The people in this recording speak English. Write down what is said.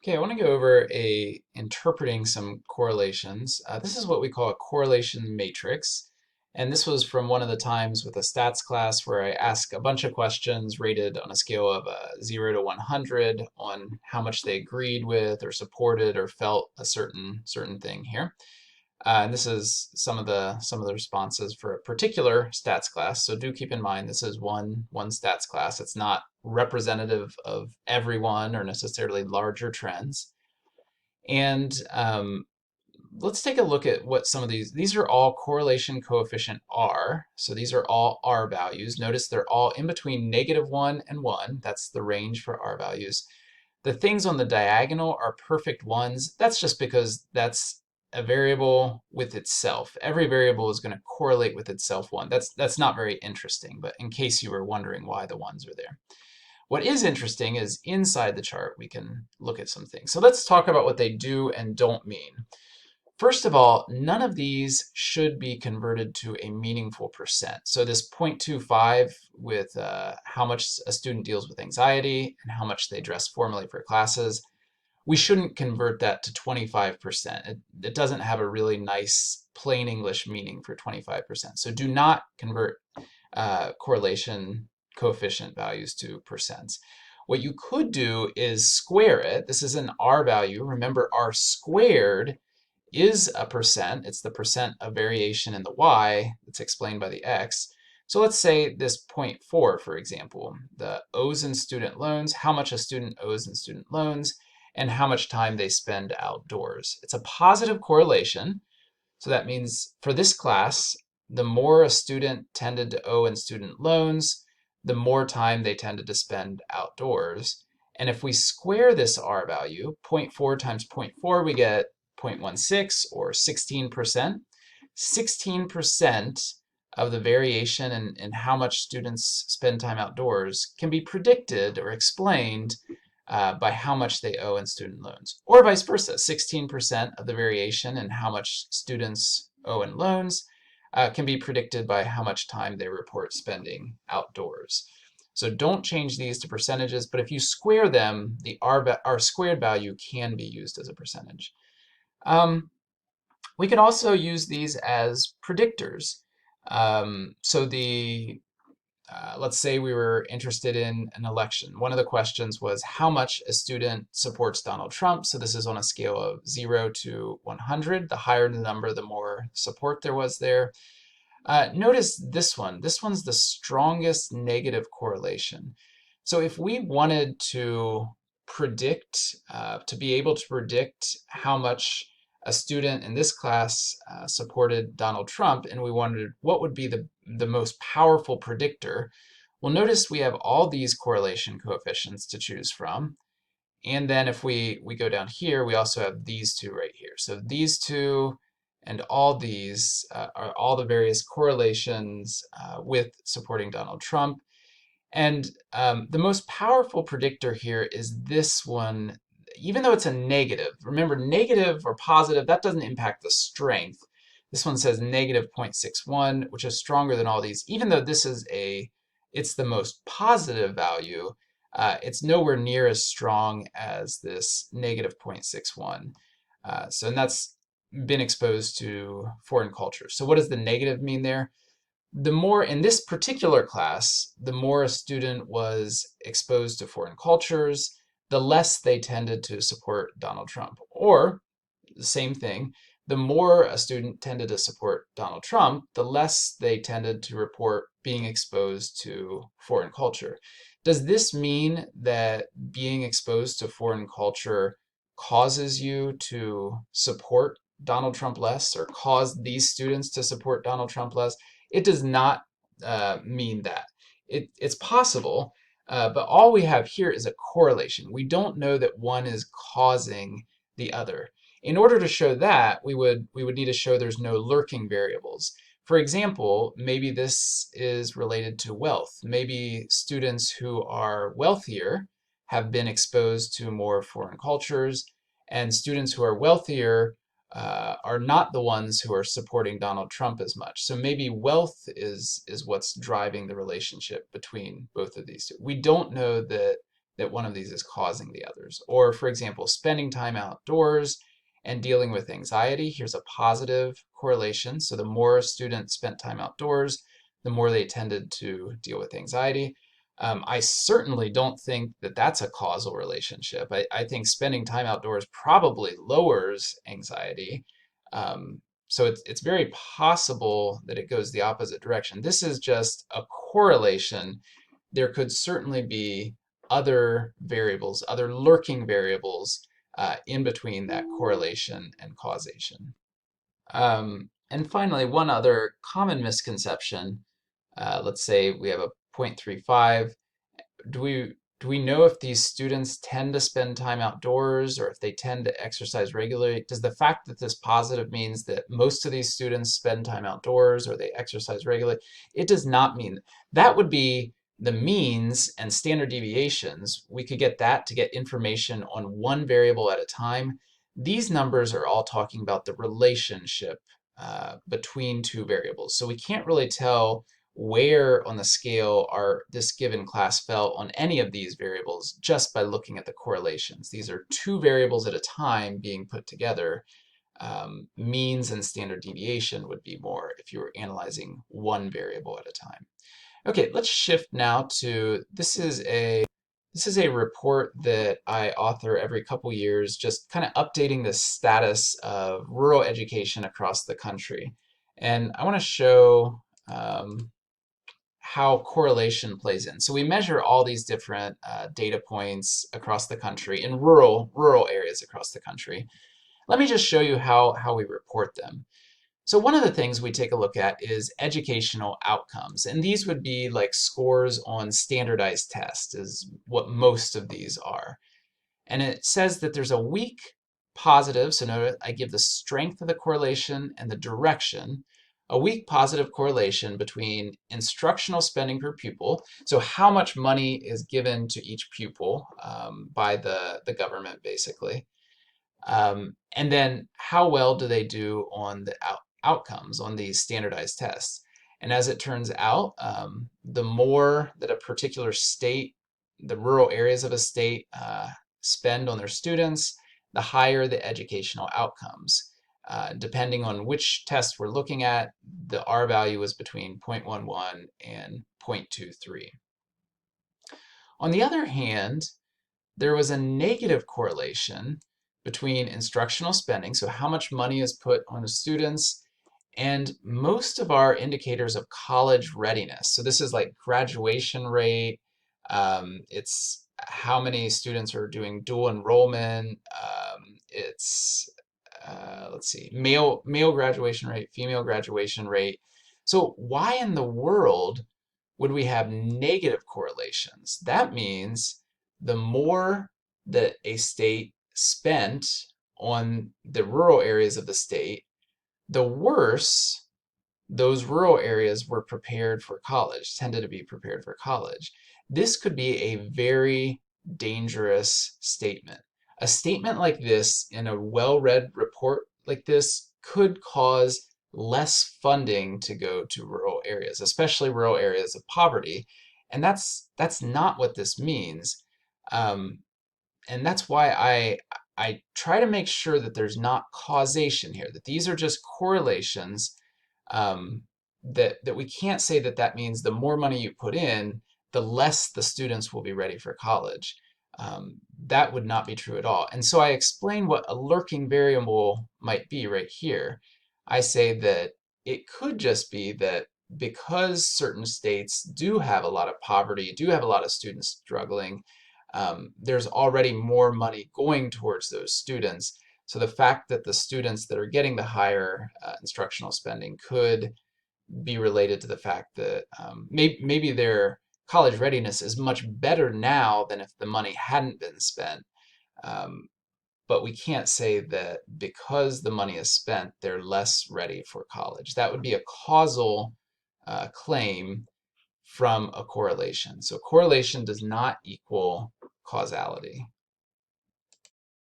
Okay, I want to go over interpreting some correlations. This is what we call a correlation matrix. And this was from one of the times with a stats class where I ask a bunch of questions rated on a scale of 0 to 100 on how much they agreed with or supported or felt a certain thing here. And this is some of the responses for a particular stats class. So do keep in mind this is one stats class. It's not representative of everyone or necessarily larger trends. And let's take a look at what some of these are all correlation coefficient R. So these are all R values. Notice they're all in between -1 and 1. That's the range for R values. The things on the diagonal are perfect ones. That's just because that's a variable with itself. Every variable is going to correlate with itself one. That's not very interesting, but in case you were wondering why the ones are there. What is interesting is inside the chart, we can look at some things. So let's talk about what they do and don't mean. First of all, none of these should be converted to a meaningful percent. So this 0.25 with how much a student deals with anxiety and how much they dress formally for classes, we shouldn't convert that to 25%. It doesn't have a really nice plain English meaning for 25%. So do not convert correlation coefficient values to percents. What you could do is square it. This is an R value. Remember, R squared is a percent. It's the percent of variation in the y that's explained by the x. So let's say this 0.4, for example, the owes in student loans, how much a student owes in student loans, and how much time they spend outdoors. It's a positive correlation. So that means for this class, the more a student tended to owe in student loans, the more time they tended to spend outdoors. And if we square this R value, 0.4 times 0.4, we get 0.16 or 16%. 16% of the variation in how much students spend time outdoors can be predicted or explained by how much they owe in student loans. Or vice versa, 16% of the variation in how much students owe in loans can be predicted by how much time they report spending outdoors. So don't change these to percentages, but if you square them, the R squared value can be used as a percentage. We can also use these as predictors. Let's say we were interested in an election. One of the questions was how much a student supports Donald Trump. So this is on a scale of 0 to 100. The higher the number, the more support there was there. Notice this one. This one's the strongest negative correlation. So if we wanted to to be able to predict how much a student in this class supported Donald Trump, and we wondered what would be the most powerful predictor, well, notice we have all these correlation coefficients to choose from. And then if we go down here, we also have these two right here. So these two and all these are all the various correlations with supporting Donald Trump. And the most powerful predictor here is this one, even though it's a negative. Remember, negative or positive, that doesn't impact the strength. This one says negative 0.61, which is stronger than all these. Even though it's the most positive value, it's nowhere near as strong as this negative 0.61. And that's been exposed to foreign culture. So what does the negative mean there? The more, in this particular class, the more a student was exposed to foreign cultures, the less they tended to support Donald Trump. Or, the same thing, the more a student tended to support Donald Trump, the less they tended to report being exposed to foreign culture. Does this mean that being exposed to foreign culture causes you to support Donald Trump less, or cause these students to support Donald Trump less? It does not mean that. It's possible, but all we have here is a correlation. We don't know that one is causing the other. In order to show that, we would need to show there's no lurking variables. For example, maybe this is related to wealth. Maybe students who are wealthier have been exposed to more foreign cultures, and students who are wealthier are not the ones who are supporting Donald Trump as much. So maybe wealth is what's driving the relationship between both of these two. We don't know that that one of these is causing the others. Or, for example, spending time outdoors and dealing with anxiety. Here's a positive correlation. So the more students spent time outdoors, the more they tended to deal with anxiety. I certainly don't think that that's a causal relationship. I think spending time outdoors probably lowers anxiety. So it's very possible that it goes the opposite direction. This is just a correlation. There could certainly be other variables, other lurking variables in between that correlation and causation. And finally, one other common misconception, let's say we have a 0.35. Do we know if these students tend to spend time outdoors or if they tend to exercise regularly? Does the fact that this positive means that most of these students spend time outdoors or they exercise regularly? It does not mean that would be the means and standard deviations. We could get that to get information on one variable at a time. These numbers are all talking about the relationship between two variables. So we can't really tell where on the scale this given class fell on any of these variables just by looking at the correlations. These are two variables at a time being put together. Means and standard deviation would be more if you were analyzing one variable at a time. Okay, let's shift now to this is a report that I author every couple years, just kind of updating the status of rural education across the country. And I want to show how correlation plays in. So we measure all these different data points across the country in rural areas across the country. Let me just show you how we report them. So one of the things we take a look at is educational outcomes, and these would be like scores on standardized tests is what most of these are. And it says that there's a weak positive, so note I give the strength of the correlation and the direction, a weak positive correlation between instructional spending per pupil, so how much money is given to each pupil by the government basically, and then how well do they do on the outcomes on these standardized tests. And as it turns out, the more that a particular state, the rural areas of a state spend on their students, the higher the educational outcomes. Depending on which test we're looking at, the R value is between 0.11 and 0.23. On the other hand, there was a negative correlation between instructional spending, so how much money is put on the students, and most of our indicators of college readiness. So this is like graduation rate, it's how many students are doing dual enrollment, it's let's see, male graduation rate, female graduation rate. So why in the world would we have negative correlations? That means the more that a state spent on the rural areas of the state, the worse those rural areas were prepared for college, tended to be prepared for college. This could be a very dangerous statement. A statement like this in a well-read report like this could cause less funding to go to rural areas, especially rural areas of poverty. And that's not what this means. And that's why I try to make sure that there's not causation here, that these are just correlations, that we can't say that that means the more money you put in, the less the students will be ready for college. That would not be true at all. And so I explain what a lurking variable might be right here. I say that it could just be that because certain states do have a lot of poverty, do have a lot of students struggling, there's already more money going towards those students. So the fact that the students that are getting the higher instructional spending could be related to the fact that maybe their college readiness is much better now than if the money hadn't been spent. But we can't say that because the money is spent, they're less ready for college. That would be a causal claim from a correlation. So correlation does not equal causality.